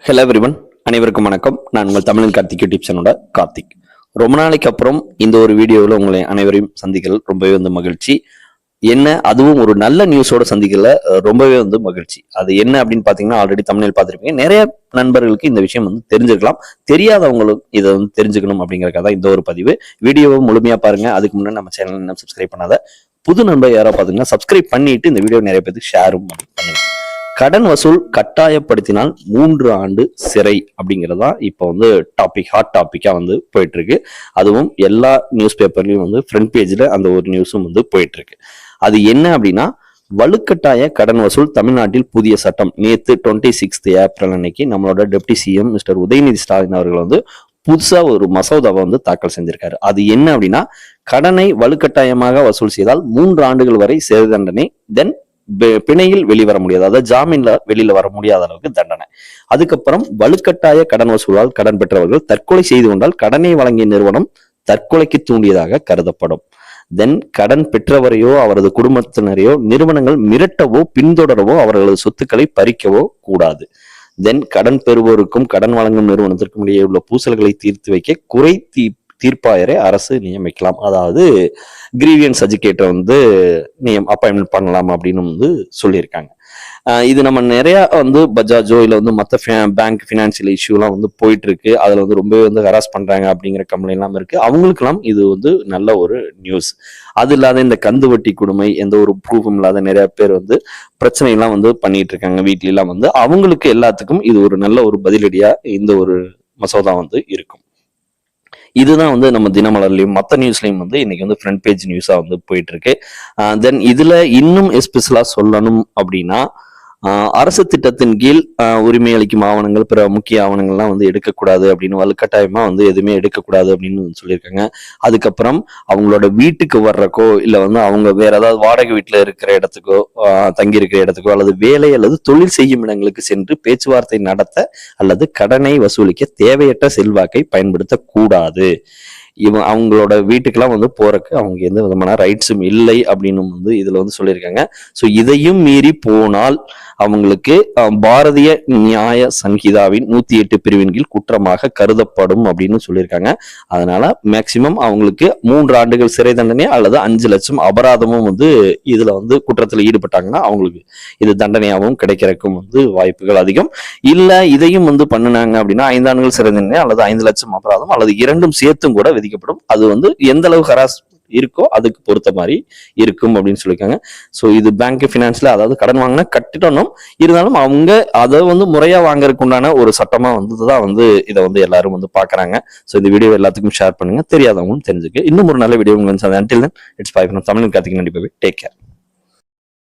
Hello everyone, அனைவருக்கும் வணக்கம். நான் உங்கள் தமிழின் கார்த்திக் யூடியூப் சேனலோட கார்த்திக். ரொம்ப நாளைக்கு அப்புறம் இந்த ஒரு வீடியோவில் உங்களை அனைவரையும் சந்திக்கல ரொம்பவே மகிழ்ச்சி. என்ன அதுவும் ஒரு நல்ல நியூஸோட சந்திக்கல ரொம்பவே மகிழ்ச்சி. அது என்ன அப்படின்னு பாத்தீங்கன்னா, ஆல்ரெடி தமிழில் பார்த்துருப்பீங்க. நிறைய நண்பர்களுக்கு இந்த விஷயம் தெரிஞ்சிருக்கலாம். தெரியாதவங்களும் இதை தெரிஞ்சுக்கணும் அப்படிங்கறதுக்காக தான் இந்த ஒரு பதிவு. வீடியோவை முழுமையா பாருங்க. அதுக்கு முன்னாடி நம்ம சேனல் இன்னும் சப்ஸ்கிரைப் பண்ணாத புது நண்பர் யாரோ பாத்தீங்கன்னா சப்ஸ்கிரைப் பண்ணிட்டு இந்த வீடியோ நிறைய பேருக்கு ஷேரும் பண்ணுங்க. கடன் வசூல் கட்டாயப்படுத்தினால் 3 ஆண்டு சிறை அப்படிங்கிறதா இப்போ ஹாட் டாபிக்கா போயிட்டு இருக்கு. அதுவும் எல்லா நியூஸ் பேப்பர்லயும் ஃப்ரண்ட் பேஜ்ல அந்த ஒரு நியூஸும் போயிட்டு இருக்கு. அது என்ன அப்படின்னா, வலுக்கட்டாய கடன் வசூல் தமிழ்நாட்டில் புதிய சட்டம். நேத்து 26 ஏப்ரல் அன்னைக்கு நம்மளோட deputy CM mister Udhayanidhi Stalin அவர்கள் புதுசா ஒரு மசோதாவை தாக்கல் செஞ்சிருக்காரு. அது என்ன அப்படின்னா, கடனை வலுக்கட்டாயமாக வசூல் செய்தால் 3 ஆண்டுகள் வரை சிறை தண்டனை, தென் பிணையில் வெளிவர முடியாது, அதாவது ஜாமீன்ல வெளியில வர முடியாத அளவுக்கு தண்டனை. அதுக்கப்புறம் வலுக்கட்டாய கடன் வசூலால் கடன் பெற்றவர்கள் தற்கொலை செய்து கொண்டால் கடனை வழங்கிய நிறுவனம் தற்கொலைக்கு தூண்டியதாக கருதப்படும். தென் கடன் பெற்றவரையோ அவரது குடும்பத்தினரையோ நிறுவனங்கள் மிரட்டவோ பின்தொடரவோ அவர்களது சொத்துக்களை பறிக்கவோ கூடாது. தென் கடன் பெறுவோருக்கும் கடன் வழங்கும் நிறுவனத்திற்கும் இடையே உள்ள பூசல்களை தீர்த்து வைக்க குறை தீர்ப்பாயரை அரசு நியமிக்கலாம். அதாவது கிரீவியன்ஸ் எஜுகேட்டர் அப்பாயின்மெண்ட் பண்ணலாம் அப்படின்னு சொல்லியிருக்காங்க. இது நம்ம நிறைய பஜாஜோ இல்ல மற்ற பேங்க் பினான்சியல் இஷ்யூ எல்லாம் போயிட்டு இருக்கு. அதுல ரொம்பவே ஹராஸ் பண்றாங்க அப்படிங்கிற கம்பெனி எல்லாம் இருக்கு. அவங்களுக்கு எல்லாம் இது நல்ல ஒரு நியூஸ். அது இல்லாத இந்த கந்து வட்டி கொடுமை, எந்த ஒரு ப்ரூஃபும் இல்லாத நிறைய பேர் பிரச்சனை எல்லாம் பண்ணிட்டு இருக்காங்க வீட்ல எல்லாம். அவங்களுக்கு எல்லாத்துக்கும் இது ஒரு நல்ல ஒரு பதிலடியா இந்த ஒரு மசோதா இருக்கும். இதுதான் நம்ம தினமலர்லயும் மற்ற நியூஸ்லயும் இன்னைக்கு ஃப்ரண்ட் பேஜ் நியூஸா போயிட்டு இருக்கு. தென் இதுல இன்னும் எஸ்பெஷலா சொல்லணும் அப்படின்னா, அரசு திட்டத்தின் கீழ் உரிமை அளிக்கும் ஆவணங்கள், பிற முக்கிய ஆவணங்கள்லாம் எடுக்கக்கூடாது அப்படின்னு வலுக்கட்டாயமா எதுவுமே எடுக்கக்கூடாது அப்படின்னு சொல்லியிருக்காங்க. அதுக்கப்புறம் அவங்களோட வீட்டுக்கு வர்றக்கோ இல்ல அவங்க வேற ஏதாவது வாடகை வீட்டுல இருக்கிற இடத்துக்கோ தங்கி இருக்கிற இடத்துக்கோ அல்லது வேலை அல்லது தொழில் செய்யும் இடங்களுக்கு சென்று பேச்சுவார்த்தை நடத்த அல்லது கடனை வசூலிக்க தேவையற்ற செல்வாக்கை பயன்படுத்தக்கூடாது. அவங்களோட வீட்டுக்கெல்லாம் போறக்கு அவங்க எந்த விதமான ரைட்ஸும் இல்லை அப்படின்னு இதுல சொல்லியிருக்காங்க. ஸோ இதையும் மீறி போனால் அவங்களுக்கு பாரதிய நியாய சங்கீதாவின் 108 பிரிவின் கீழ் குற்றமாக கருதப்படும் அப்படின்னு சொல்லியிருக்காங்க. அதனால மேக்சிமம் அவங்களுக்கு 3 ஆண்டுகள் சிறை தண்டனை அல்லது 5 லட்சம் அபராதமும் இதுல குற்றத்துல ஈடுபட்டாங்கன்னா அவங்களுக்கு இது தண்டனையாகவும் கிடைக்கிறதுக்கும் வாய்ப்புகள் அதிகம். இல்ல இதையும் பண்ணினாங்க அப்படின்னா 5 ஆண்டுகள் சிறை தண்டனை அல்லது 5 லட்சம் அபராதம் அல்லது இரண்டும் சேர்த்தும் கூட விதிக்கப்படும். அது எந்த அளவுக்கு ஹராஸ் இருக்கோ அதுக்கு பொறுத்த மாதிரி இருக்கும் அப்படின்னு சொல்லியிருக்காங்க. ஸோ இது பேங்க் பினான்ஸ்ல, அதாவது கடன் வாங்கினா கட்டிடணும், இருந்தாலும் அவங்க அதை முறையா வாங்கறதுக்கு உண்டான ஒரு சட்டமா தான் இதை எல்லாரும் பாக்குறாங்க. ஸோ இந்த வீடியோ எல்லாத்துக்கும் ஷேர் பண்ணுங்க, தெரியாதவங்களும் தெரிஞ்சுக்க. இன்னும் ஒரு நல்ல வீடியோ உங்களுக்கு. Until then, it's bye from Tamil Karthik. Take care.